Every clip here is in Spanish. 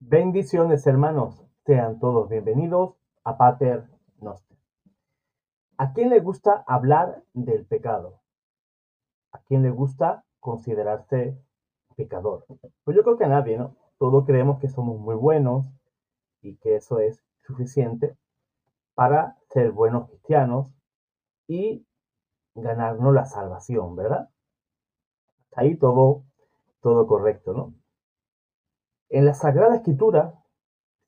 Bendiciones, hermanos. Sean todos bienvenidos a Pater Noster. ¿A quién le gusta hablar del pecado? ¿A quién le gusta considerarse pecador? Pues yo creo que a nadie, ¿no? Todos creemos que somos muy buenos y que eso es suficiente para ser buenos cristianos y ganarnos la salvación, ¿verdad? Ahí todo correcto, ¿no? En la Sagrada Escritura,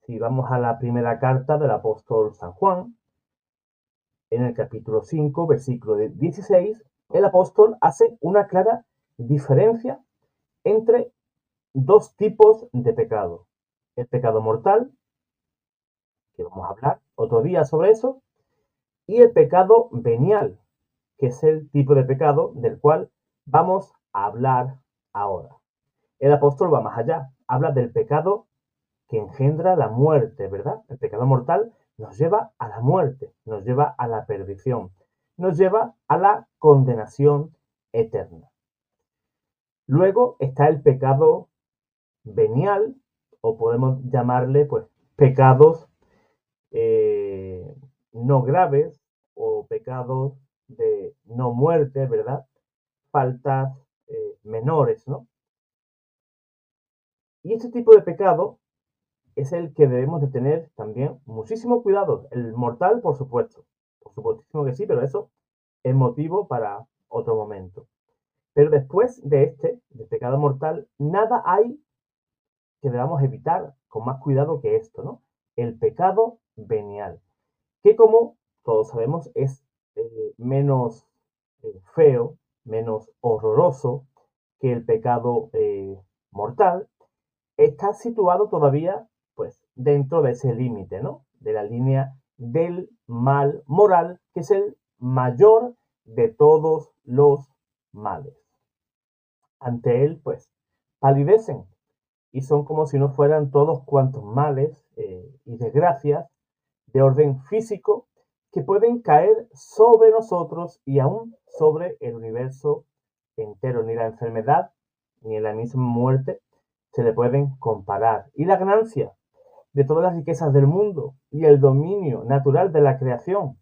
si vamos a la primera carta del apóstol San Juan, en el capítulo 5, versículo 16, el apóstol hace una clara diferencia entre dos tipos de pecado. El pecado mortal, que vamos a hablar otro día sobre eso, y el pecado venial, que es el tipo de pecado del cual vamos a hablar ahora. El apóstol va más allá, habla del pecado que engendra la muerte, ¿verdad? El pecado mortal nos lleva a la muerte, nos lleva a la perdición, nos lleva a la condenación eterna. Luego está el pecado venial, o podemos llamarle, pues, pecados no graves o pecados de no muerte, ¿verdad? Faltas menores, ¿no? Y este tipo de pecado es el que debemos de tener también muchísimo cuidado. El mortal, por supuestísimo que sí, pero eso es motivo para otro momento. Pero después de del pecado mortal, nada hay que debamos evitar con más cuidado que esto, ¿no? El pecado venial, que como todos sabemos es menos feo, menos horroroso que el pecado mortal, está situado todavía, pues, dentro de ese límite, ¿no? De la línea del mal moral, que es el mayor de todos los males. Ante él, pues, palidecen y son como si no fueran todos cuantos males y desgracias de orden físico que pueden caer sobre nosotros y aún sobre el universo entero. Ni la enfermedad ni la misma muerte se le pueden comparar. Y la ganancia de todas las riquezas del mundo y el dominio natural de la creación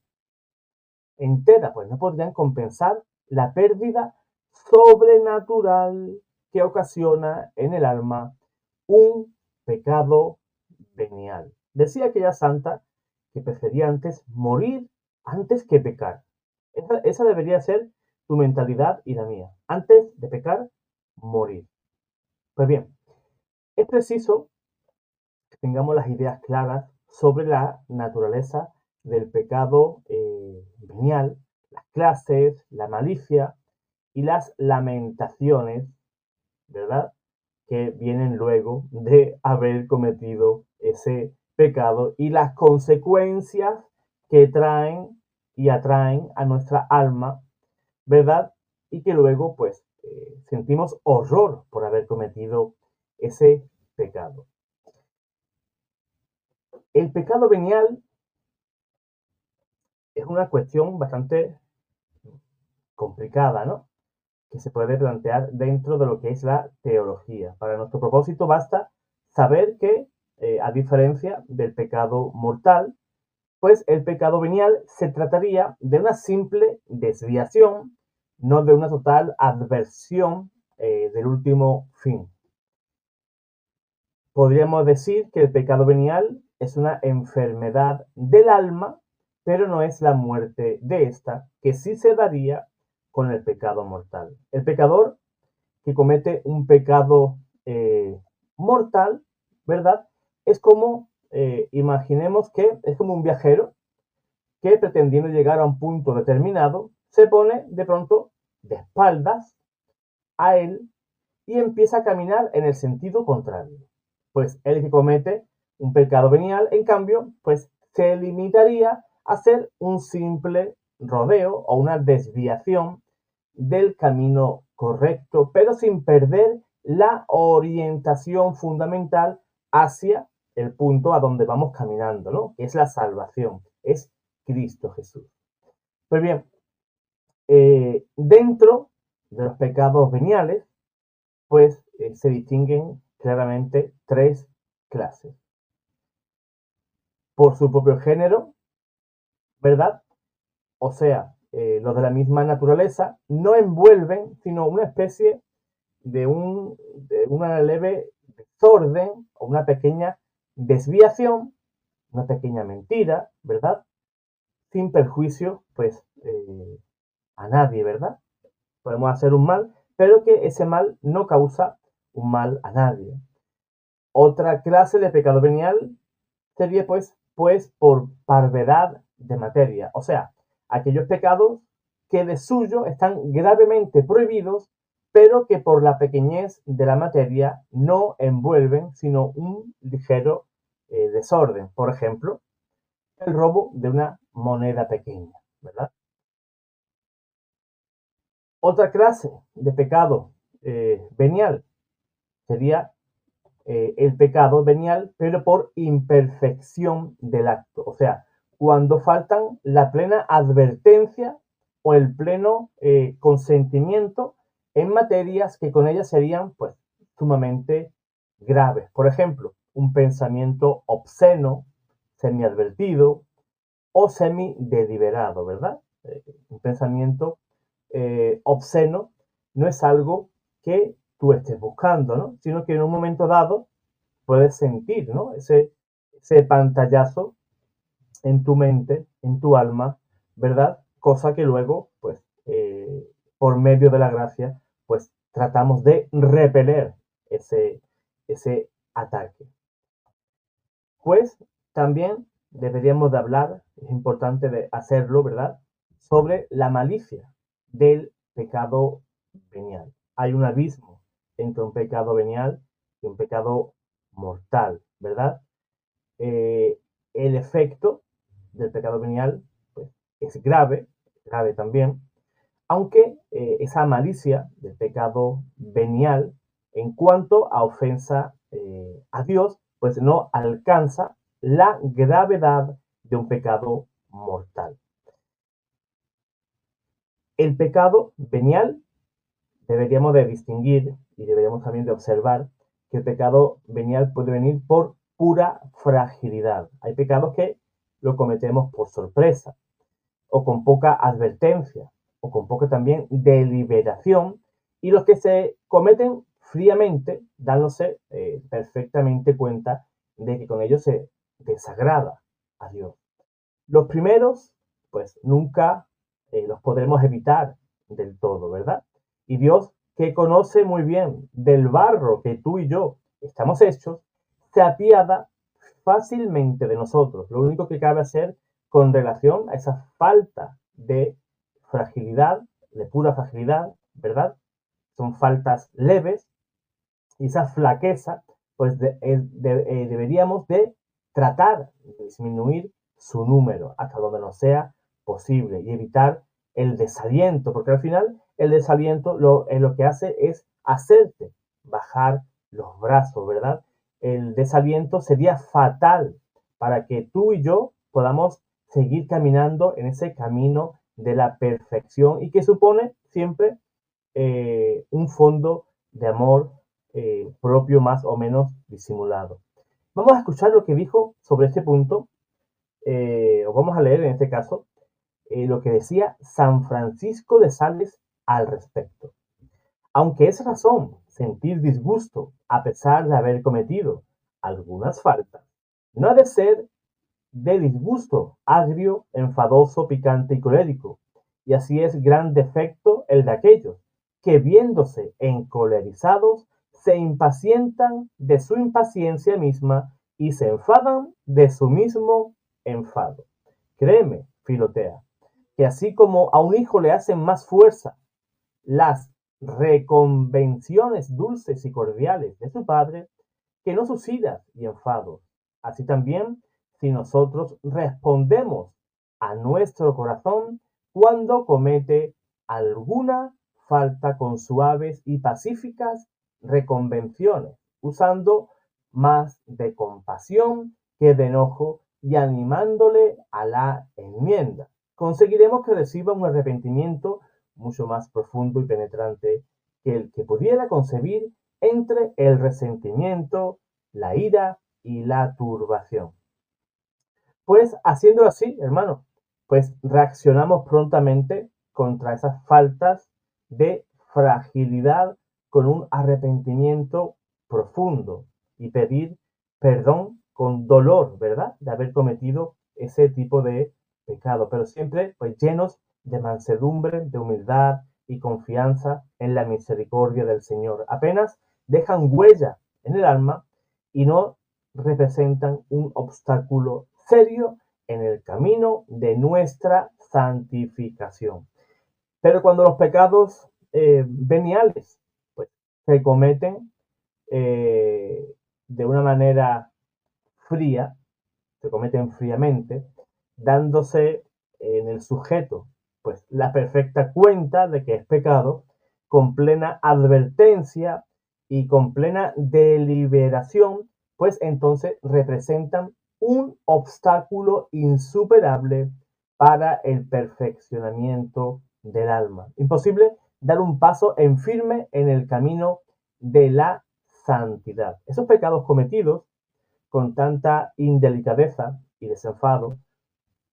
entera, pues no podrían compensar la pérdida sobrenatural que ocasiona en el alma un pecado venial. Decía aquella santa que prefería antes morir antes que pecar. Esa debería ser tu mentalidad y la mía. Antes de pecar, morir. Pues bien, es preciso que tengamos las ideas claras sobre la naturaleza del pecado venial, las clases, la malicia y las lamentaciones, ¿verdad? Que vienen luego de haber cometido ese pecado y las consecuencias que traen y atraen a nuestra alma, ¿verdad? Y que luego, pues, sentimos horror por haber cometido ese pecado. El pecado venial es una cuestión bastante complicada, ¿no? Que se puede plantear dentro de lo que es la teología. Para nuestro propósito basta saber que, a diferencia del pecado mortal, pues el pecado venial se trataría de una simple desviación, no de una total adversión del último fin. Podríamos decir que el pecado venial es una enfermedad del alma, pero no es la muerte de esta, que sí se daría con el pecado mortal. El pecador que comete un pecado mortal, ¿verdad? Es como, imaginemos que es como un viajero que pretendiendo llegar a un punto determinado, se pone de pronto de espaldas a él y empieza a caminar en el sentido contrario. Pues el que comete un pecado venial, en cambio, pues se limitaría a hacer un simple rodeo o una desviación del camino correcto, pero sin perder la orientación fundamental hacia el punto a donde vamos caminando, ¿no? Que es la salvación, es Cristo Jesús. Pues bien, dentro de los pecados veniales, pues se distinguen claramente tres clases. Por su propio género, ¿verdad? O sea, los de la misma naturaleza no envuelven, sino una especie de una leve desorden o una pequeña desviación, una pequeña mentira, ¿verdad? Sin perjuicio, pues, a nadie, ¿verdad? Podemos hacer un mal, pero que ese mal no causa un mal a nadie. Otra clase de pecado venial sería, pues por parvedad de materia, o sea, aquellos pecados que de suyo están gravemente prohibidos, pero que por la pequeñez de la materia no envuelven sino un ligero desorden. Por ejemplo, el robo de una moneda pequeña, ¿verdad? Otra clase de pecado venial sería el pecado venial, pero por imperfección del acto. O sea, cuando faltan la plena advertencia o el pleno consentimiento en materias que con ellas serían, pues, sumamente graves. Por ejemplo, un pensamiento obsceno, semiadvertido o semideliberado, ¿verdad? Un pensamiento obsceno no es algo que tú estés buscando, ¿no? Sino que en un momento dado puedes sentir, ¿no? Ese pantallazo en tu mente, en tu alma, ¿verdad? Cosa que luego, pues, por medio de la gracia, pues tratamos de repeler ese ataque. Pues también deberíamos de hablar, es importante de hacerlo, ¿verdad? Sobre la malicia del pecado venial. Hay un abismo entre un pecado venial y un pecado mortal, ¿verdad? El efecto del pecado venial, pues, es grave, grave también, aunque esa malicia del pecado venial en cuanto a ofensa a Dios, pues no alcanza la gravedad de un pecado mortal. El pecado venial deberíamos de distinguir y deberíamos también de observar que el pecado venial puede venir por pura fragilidad. Hay pecados que lo cometemos por sorpresa o con poca advertencia o con poca también deliberación, y los que se cometen fríamente, dándose perfectamente cuenta de que con ellos se desagrada a Dios. Los primeros, pues nunca los podremos evitar del todo, ¿verdad? Y Dios, que conoce muy bien del barro que tú y yo estamos hechos, se apiada fácilmente de nosotros. Lo único que cabe hacer con relación a esa falta de fragilidad, de pura fragilidad, ¿verdad? Son faltas leves, y esa flaqueza, pues deberíamos de tratar de disminuir su número hasta donde nos sea posible y evitar el desaliento, porque al final el desaliento lo que hace es hacerte bajar los brazos, ¿verdad? El desaliento sería fatal para que tú y yo podamos seguir caminando en ese camino de la perfección y que supone siempre un fondo de amor propio más o menos disimulado. Vamos a escuchar lo que dijo sobre este punto, o vamos a leer en este caso, lo que decía San Francisco de Sales al respecto. Aunque es razón sentir disgusto a pesar de haber cometido algunas faltas, no ha de ser de disgusto agrio, enfadoso, picante y colérico, y así es gran defecto el de aquellos que viéndose encolerizados se impacientan de su impaciencia misma y se enfadan de su mismo enfado. Créeme, Filotea, que así como a un hijo le hacen más fuerza las reconvenciones dulces y cordiales de su padre, que no sus iras y enfados. Así también, si nosotros respondemos a nuestro corazón cuando comete alguna falta con suaves y pacíficas reconvenciones, usando más de compasión que de enojo y animándole a la enmienda, conseguiremos que reciba un arrepentimiento mucho más profundo y penetrante que el que pudiera concebir entre el resentimiento, la ira y la turbación. Pues haciéndolo así, hermano, pues reaccionamos prontamente contra esas faltas de fragilidad con un arrepentimiento profundo y pedir perdón con dolor, ¿verdad? De haber cometido ese tipo de pecado, pero siempre pues llenos de mansedumbre, de humildad y confianza en la misericordia del Señor. Apenas dejan huella en el alma y no representan un obstáculo serio en el camino de nuestra santificación. Pero cuando los pecados veniales pues, se cometen de una manera fría, se cometen fríamente, dándose en el sujeto pues la perfecta cuenta de que es pecado, con plena advertencia y con plena deliberación, pues entonces representan un obstáculo insuperable para el perfeccionamiento del alma. Imposible dar un paso en firme en el camino de la santidad. Esos pecados cometidos con tanta indelicadeza y desenfado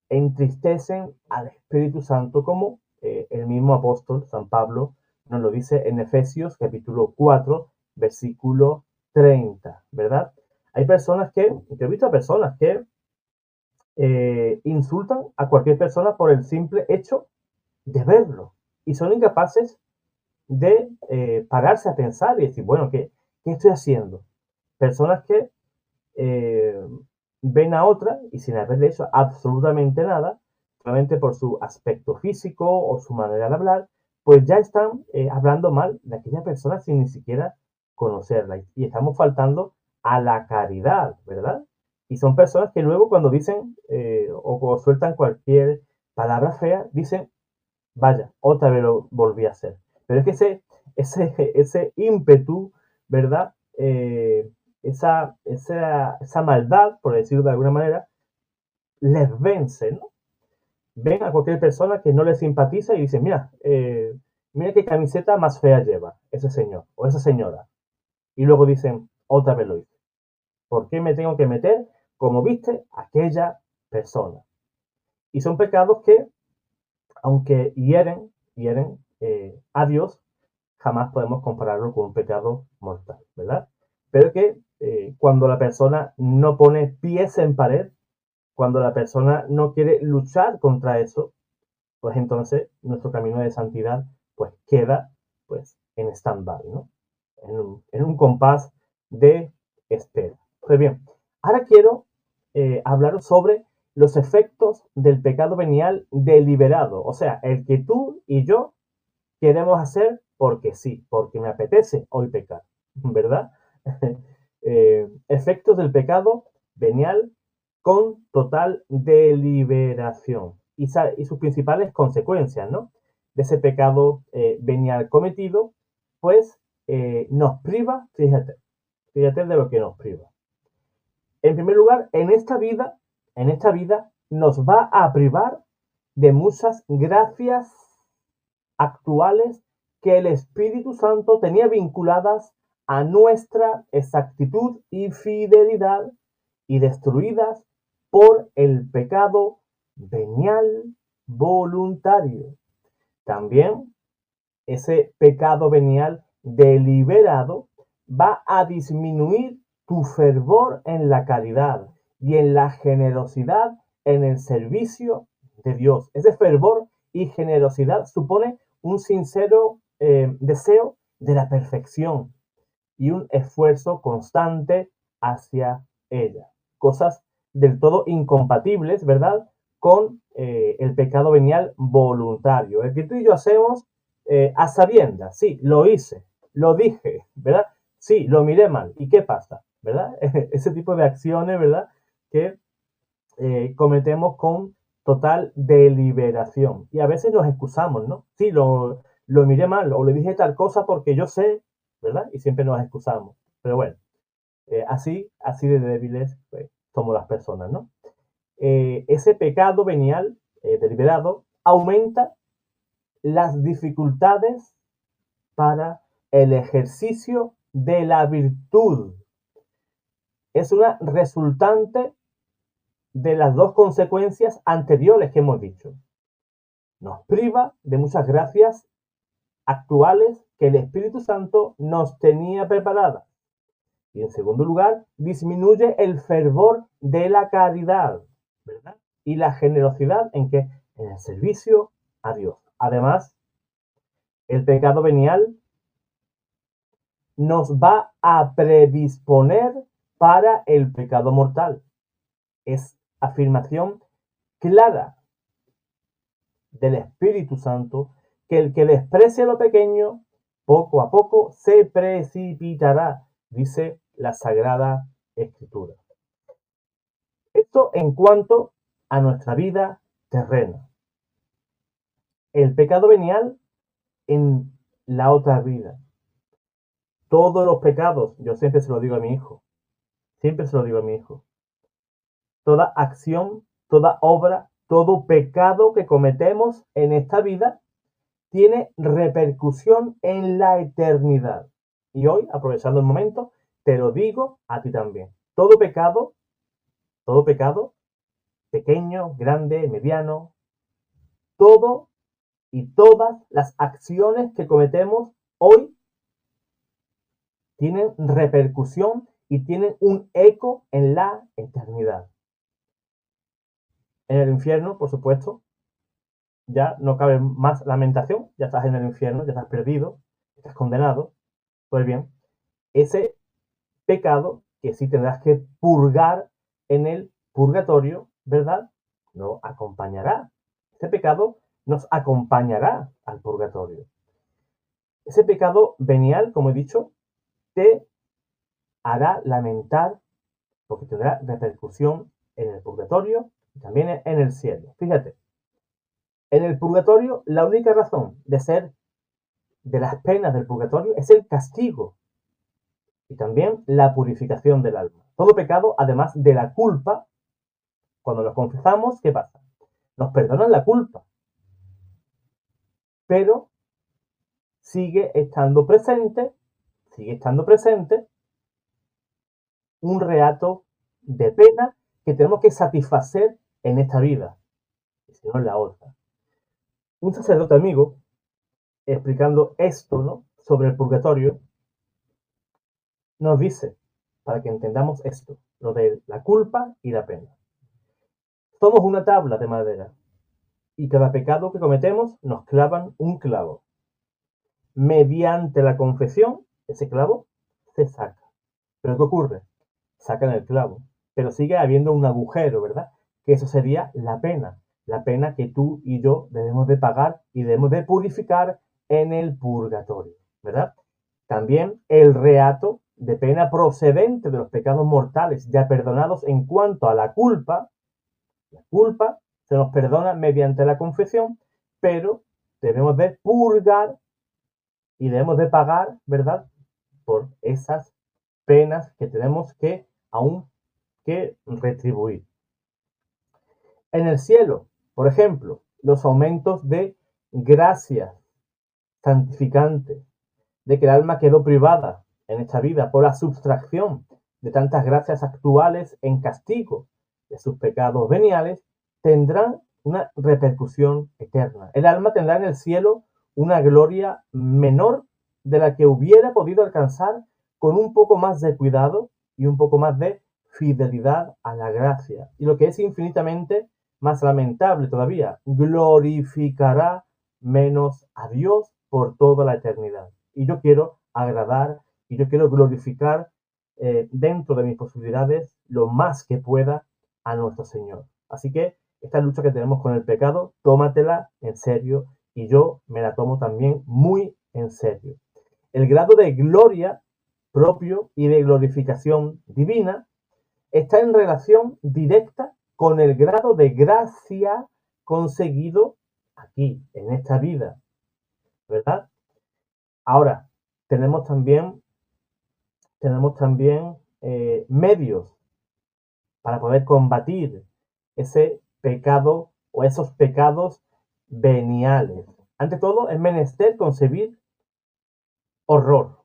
entristecen al Espíritu Santo, como el mismo apóstol San Pablo nos lo dice en Efesios capítulo 4, versículo 30, ¿verdad? Hay personas que, yo he visto a personas que insultan a cualquier persona por el simple hecho de verlo y son incapaces de pararse a pensar y decir, bueno, ¿qué estoy haciendo? Personas que eh, ven a otra y sin haberle hecho absolutamente nada, solamente por su aspecto físico o su manera de hablar, pues ya están hablando mal de aquella persona sin ni siquiera conocerla. Y estamos faltando a la caridad, ¿verdad? Y son personas que luego cuando dicen o sueltan cualquier palabra fea, dicen, vaya, otra vez lo volví a hacer. Pero es que ese ímpetu, ¿verdad? Esa maldad, por decirlo de alguna manera, les vence, ¿no? Ven a cualquier persona que no les simpatiza y dicen, mira qué camiseta más fea lleva ese señor o esa señora. Y luego dicen, otra vez lo hice. ¿Por qué me tengo que meter como viste aquella persona? Y son pecados que, aunque hieren a Dios, jamás podemos compararlo con un pecado mortal, ¿verdad? Pero que cuando la persona no pone pies en pared, cuando la persona no quiere luchar contra eso, pues entonces nuestro camino de santidad pues queda pues en stand-by, ¿no? En un compás de espera. Pues bien, ahora quiero hablar sobre los efectos del pecado venial deliberado, o sea, el que tú y yo queremos hacer porque sí, porque me apetece hoy pecar, ¿verdad? Efectos del pecado venial con total deliberación y sus principales consecuencias, ¿no? De ese pecado venial cometido, pues nos priva, fíjate de lo que nos priva. En primer lugar, en esta vida nos va a privar de muchas gracias actuales que el Espíritu Santo tenía vinculadas a nuestra exactitud y fidelidad y destruidas por el pecado venial voluntario. También ese pecado venial deliberado va a disminuir tu fervor en la caridad y en la generosidad en el servicio de Dios. Ese fervor y generosidad supone un sincero deseo de la perfección y un esfuerzo constante hacia ella. Cosas del todo incompatibles, ¿verdad? Con el pecado venial voluntario. El que tú y yo hacemos a sabiendas, sí, lo hice, lo dije, ¿verdad? Sí, lo miré mal. ¿Y qué pasa? ¿Verdad? Ese tipo de acciones, ¿verdad? Que cometemos con total deliberación. Y a veces nos excusamos, ¿no? Sí, lo miré mal o le dije tal cosa porque yo sé, ¿verdad? Y siempre nos excusamos. Pero bueno, así de débiles pues, somos las personas, ¿no? Ese pecado venial deliberado aumenta las dificultades para el ejercicio de la virtud. es una resultante de las dos consecuencias anteriores que hemos dicho. Nos priva de muchas gracias actuales que el Espíritu Santo nos tenía preparadas. Y en segundo lugar, disminuye el fervor de la caridad, ¿verdad? Y la generosidad en el servicio a Dios. Además, el pecado venial nos va a predisponer para el pecado mortal. Es afirmación clara del Espíritu Santo que el que desprecia lo pequeño, poco a poco se precipitará, dice la Sagrada Escritura. Esto en cuanto a nuestra vida terrena. El pecado venial en la otra vida. Todos los pecados, yo siempre se lo digo a mi hijo, toda acción, toda obra, todo pecado que cometemos en esta vida tiene repercusión en la eternidad. Y hoy, aprovechando el momento, te lo digo a ti también. Todo pecado, pequeño, grande, mediano, todo y todas las acciones que cometemos hoy tienen repercusión y tienen un eco en la eternidad. En el infierno, por supuesto, ya no cabe más lamentación, ya estás en el infierno, ya estás perdido, estás condenado. Pues bien, ese pecado que sí tendrás que purgar en el purgatorio, ¿verdad? No acompañará. Ese pecado nos acompañará al purgatorio. Ese pecado venial, como he dicho, te hará lamentar porque tendrá repercusión en el purgatorio y también en el cielo. Fíjate, en el purgatorio la única razón de ser de las penas del purgatorio es el castigo y también la purificación del alma. Todo pecado, además de la culpa, cuando lo confesamos, ¿qué pasa? Nos perdonan la culpa, pero sigue estando presente un reato de pena que tenemos que satisfacer en esta vida, y si no en la otra. Un sacerdote amigo, explicando esto, ¿no?, sobre el purgatorio, nos dice, para que entendamos esto, lo de la culpa y la pena. Somos una tabla de madera y cada pecado que cometemos nos clavan un clavo. Mediante la confesión, ese clavo se saca. ¿Pero qué ocurre? Sacan el clavo, pero sigue habiendo un agujero, ¿verdad? Que eso sería la pena que tú y yo debemos de pagar y debemos de purificar en el purgatorio, ¿verdad? También el reato de pena procedente de los pecados mortales ya perdonados en cuanto a la culpa se nos perdona mediante la confesión, pero debemos de purgar y debemos de pagar, ¿verdad?, por esas penas que tenemos que aún que retribuir. En el cielo, por ejemplo, los aumentos de gracias santificantes, de que el alma quedó privada en esta vida por la sustracción de tantas gracias actuales en castigo de sus pecados veniales, tendrán una repercusión eterna. El alma tendrá en el cielo una gloria menor de la que hubiera podido alcanzar con un poco más de cuidado y un poco más de fidelidad a la gracia. Y lo que es infinitamente más lamentable todavía, glorificará menos a Dios por toda la eternidad. Y yo quiero agradar y yo quiero glorificar dentro de mis posibilidades lo más que pueda a nuestro Señor. Así que esta lucha que tenemos con el pecado, tómatela en serio y yo me la tomo también muy en serio. El grado de gloria propio y de glorificación divina está en relación directa con el grado de gracia conseguido aquí, en esta vida, ¿verdad? Ahora, tenemos también medios para poder combatir ese pecado o esos pecados veniales. Ante todo, es menester concebir horror,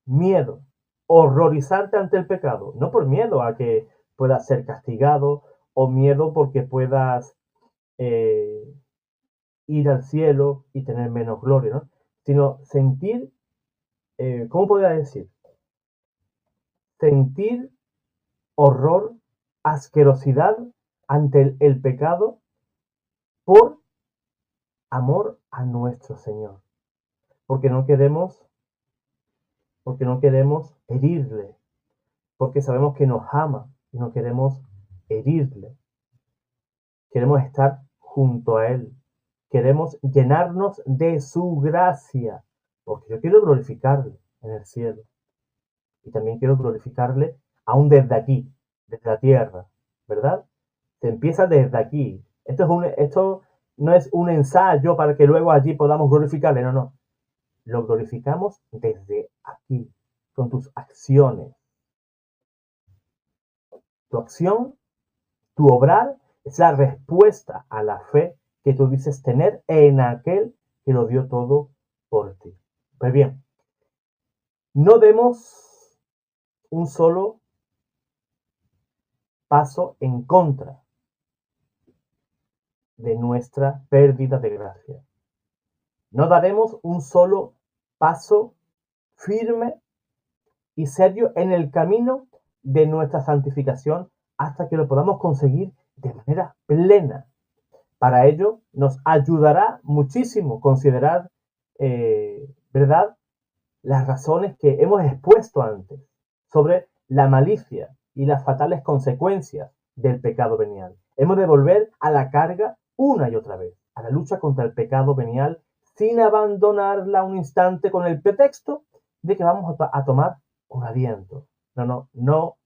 miedo, horrorizarte ante el pecado, no por miedo a que puedas ser castigado o miedo porque puedas ir al cielo y tener menos gloria, ¿no? Sino sentir, ¿cómo podría decir? Sentir horror, asquerosidad ante el pecado por amor a nuestro Señor. Porque no queremos herirle, porque sabemos que nos ama y no queremos herirle. Queremos estar junto a Él. Queremos llenarnos de su gracia, porque yo quiero glorificarle en el cielo. Y también quiero glorificarle aún desde aquí, desde la tierra, ¿verdad? Se empieza desde aquí. Esto no es un ensayo para que luego allí podamos glorificarle, no, no. Lo glorificamos desde aquí, con tus acciones. Tu acción, tu obrar, es la respuesta a la fe que tú dices tener en aquel que lo dio todo por ti. Pues bien, no demos un solo paso en contra de nuestra pérdida de gracia. No daremos un solo paso firme y serio en el camino de nuestra santificación hasta que lo podamos conseguir de manera plena. Para ello nos ayudará muchísimo considerar, ¿verdad?, las razones que hemos expuesto antes sobre la malicia y las fatales consecuencias del pecado venial. Hemos de volver a la carga una y otra vez, a la lucha contra el pecado venial, sin abandonarla un instante con el pretexto de que vamos a tomar un aliento. No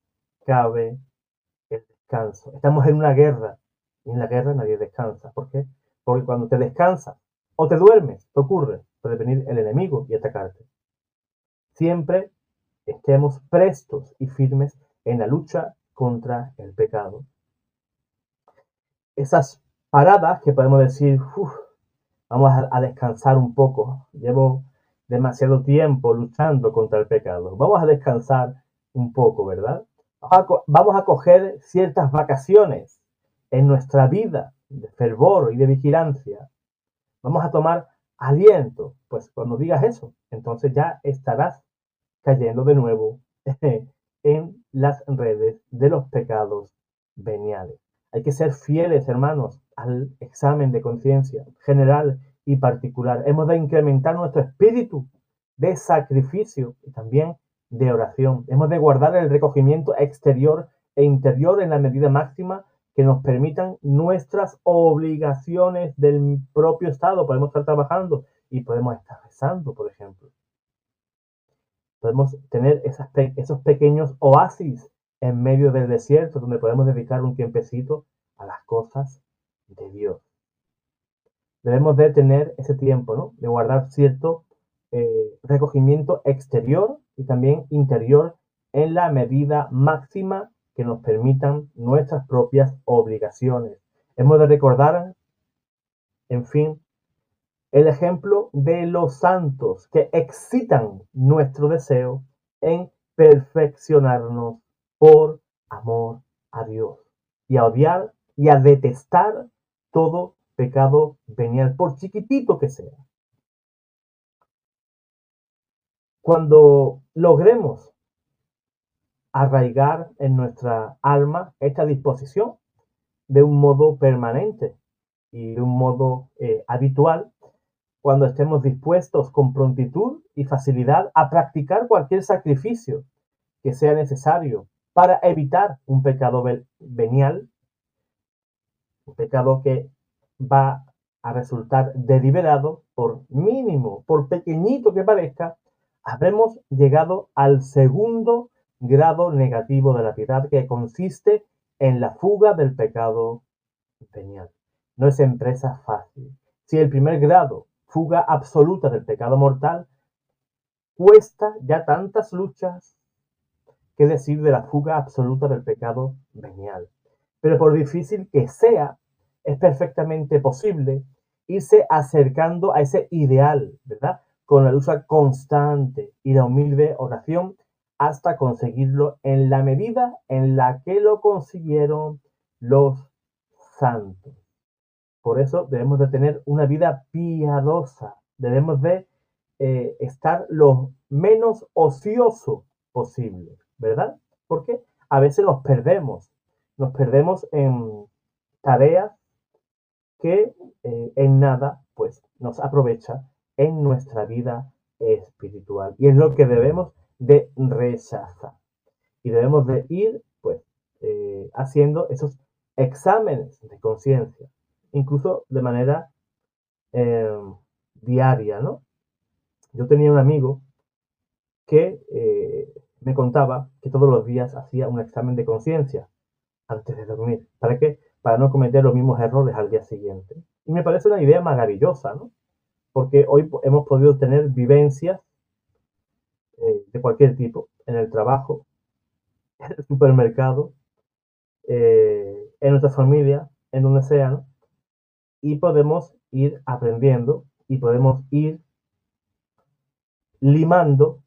cabe el descanso. Estamos en una guerra y en la guerra nadie descansa. ¿Por qué? Porque cuando te descansas o te duermes, ¿qué ocurre? Puede venir el enemigo y atacarte. Siempre estemos prestos y firmes en la lucha contra el pecado. Esas paradas que podemos decir, vamos a descansar un poco, llevo demasiado tiempo luchando contra el pecado, vamos a descansar un poco, ¿verdad? Vamos a coger ciertas vacaciones en nuestra vida de fervor y de vigilancia. Vamos a tomar aliento. Pues cuando digas eso, entonces ya estarás cayendo de nuevo en las redes de los pecados veniales. Hay que ser fieles, hermanos, al examen de conciencia general y particular. Hemos de incrementar nuestro espíritu de sacrificio y también de oración. Hemos de guardar el recogimiento exterior e interior en la medida máxima que nos permitan nuestras obligaciones del propio Estado. Podemos estar trabajando y podemos estar rezando, por ejemplo. Podemos tener esos pequeños oasis en medio del desierto donde podemos dedicar un tiempecito a las cosas de Dios. Debemos de tener ese tiempo, ¿no? De guardar cierto recogimiento exterior y también interior en la medida máxima que nos permitan nuestras propias obligaciones. Hemos de recordar, en fin, el ejemplo de los santos que excitan nuestro deseo en perfeccionarnos por amor a Dios y a odiar y a detestar todo pecado venial, por chiquitito que sea. Cuando logremos arraigar en nuestra alma esta disposición de un modo permanente y de un modo habitual, cuando estemos dispuestos con prontitud y facilidad a practicar cualquier sacrificio que sea necesario para evitar un pecado venial, un pecado que va a resultar deliberado, por mínimo, por pequeñito que parezca, habremos llegado al segundo grado negativo de la piedad, que consiste en la fuga del pecado venial. No es empresa fácil. Si el primer grado, fuga absoluta del pecado mortal, cuesta ya tantas luchas, qué decir de la fuga absoluta del pecado venial. Pero por difícil que sea, es perfectamente posible irse acercando a ese ideal, ¿verdad? Con la lucha constante y la humilde oración hasta conseguirlo en la medida en la que lo consiguieron los santos. Por eso debemos de tener una vida piadosa, debemos de estar lo menos ocioso posible, ¿verdad? Porque a veces nos perdemos en tareas que en nada pues nos aprovecha en nuestra vida espiritual. Y es lo que debemos de rechazar. Y debemos de ir pues haciendo esos exámenes de conciencia, incluso de manera eh, diaria, ¿no? Yo tenía un amigo que me contaba que todos los días hacía un examen de conciencia antes de dormir. ¿Para qué? Para no cometer los mismos errores al día siguiente. Y me parece una idea maravillosa, ¿no? Porque hoy hemos podido tener vivencias de cualquier tipo, en el trabajo, en el supermercado, en nuestra familia, en donde sea, ¿no? Y podemos ir aprendiendo y podemos ir limando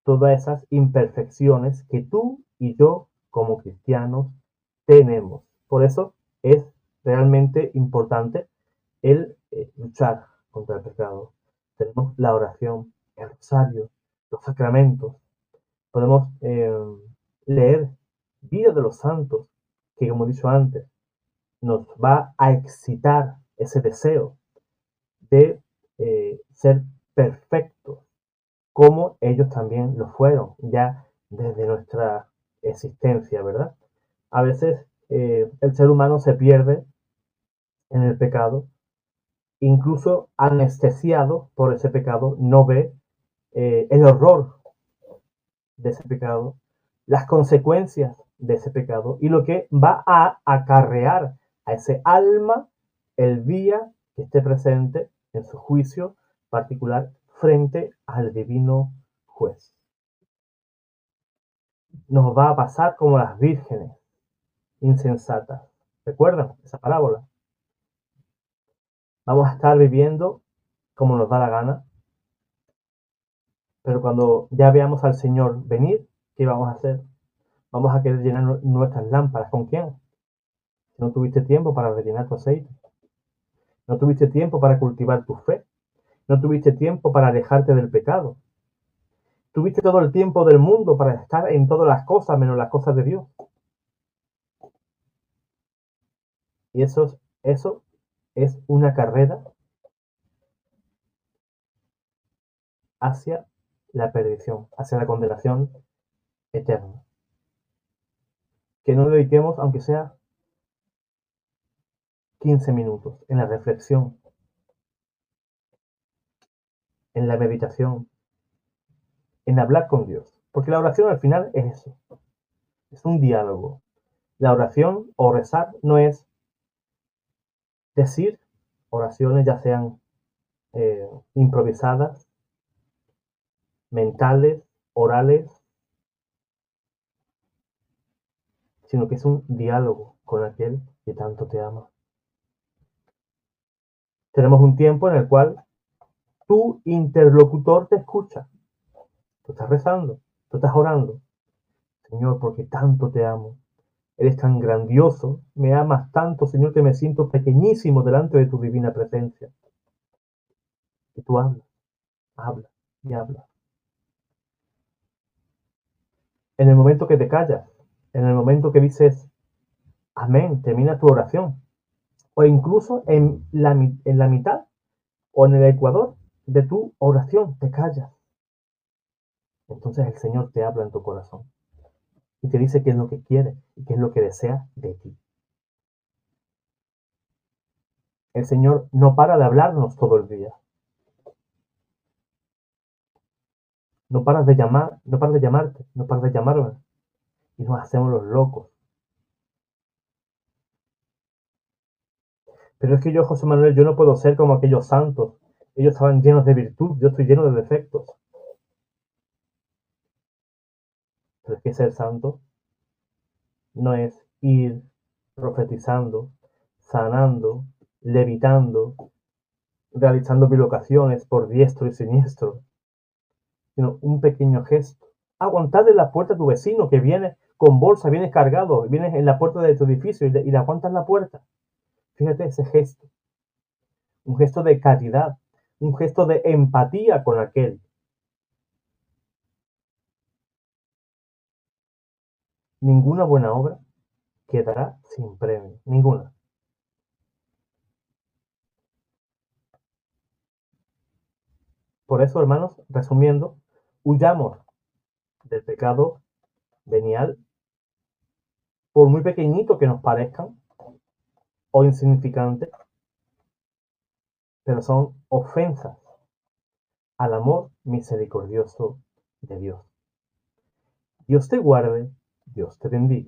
todas esas imperfecciones que tú y yo como cristianos tenemos. Por eso es realmente importante el luchar contra el pecado. Tenemos la oración, el rosario, los sacramentos. Podemos leer vida de los santos, que como he dicho antes, nos va a excitar ese deseo de ser perfectos, como ellos también lo fueron ya desde nuestra existencia, ¿verdad? A veces el ser humano se pierde en el pecado, incluso anestesiado por ese pecado, no ve el horror de ese pecado, las consecuencias de ese pecado y lo que va a acarrear a ese alma el día que esté presente en su juicio particular frente al divino juez. Nos va a pasar como las vírgenes insensatas. ¿Recuerdan esa parábola? Vamos a estar viviendo como nos da la gana, pero cuando ya veamos al Señor venir, ¿qué vamos a hacer? Vamos a querer llenar nuestras lámparas. ¿Con quién? Si no tuviste tiempo para rellenar tu aceite, no tuviste tiempo para cultivar tu fe, no tuviste tiempo para alejarte del pecado, tuviste todo el tiempo del mundo para estar en todas las cosas menos las cosas de Dios. Y eso es una carrera hacia la perdición, hacia la condenación eterna. Que no dediquemos, aunque sea 15 minutos, en la reflexión, en la meditación, en hablar con Dios. Porque la oración al final es eso, es un diálogo. La oración o rezar no es decir oraciones ya sean improvisadas, mentales, orales, sino que es un diálogo con aquel que tanto te ama. Tenemos un tiempo en el cual tu interlocutor te escucha. Tú estás rezando, tú estás orando. Señor, porque tanto te amo. Eres tan grandioso, me amas tanto, Señor, que me siento pequeñísimo delante de tu divina presencia. Y tú hablas, hablas y hablas. En el momento que te callas, en el momento que dices, amén, termina tu oración, o incluso en la mitad o en el ecuador de tu oración, te callas. Entonces el Señor te habla en tu corazón y te dice qué es lo que quiere y qué es lo que desea de ti. El Señor no para de hablarnos todo el día. No paras de llamar, no paras de llamarte, no paras de llamarme. Y nos hacemos los locos. Pero es que yo, José Manuel, yo no puedo ser como aquellos santos. Ellos estaban llenos de virtud, yo estoy lleno de defectos. Pero es que ser santo no es ir profetizando, sanando, levitando, realizando bilocaciones por diestro y siniestro, sino un pequeño gesto, Aguantar en la puerta a tu vecino que viene con bolsa, vienes cargado, vienes en la puerta de tu edificio y le aguantas la puerta. Fíjate ese gesto, un gesto de caridad, un gesto de empatía con aquel. Ninguna buena obra quedará sin premio, ninguna. Por eso, hermanos, resumiendo, huyamos del pecado venial, por muy pequeñito que nos parezcan o insignificantes, pero son ofensas al amor misericordioso de Dios. Dios te guarde, Dios te bendiga.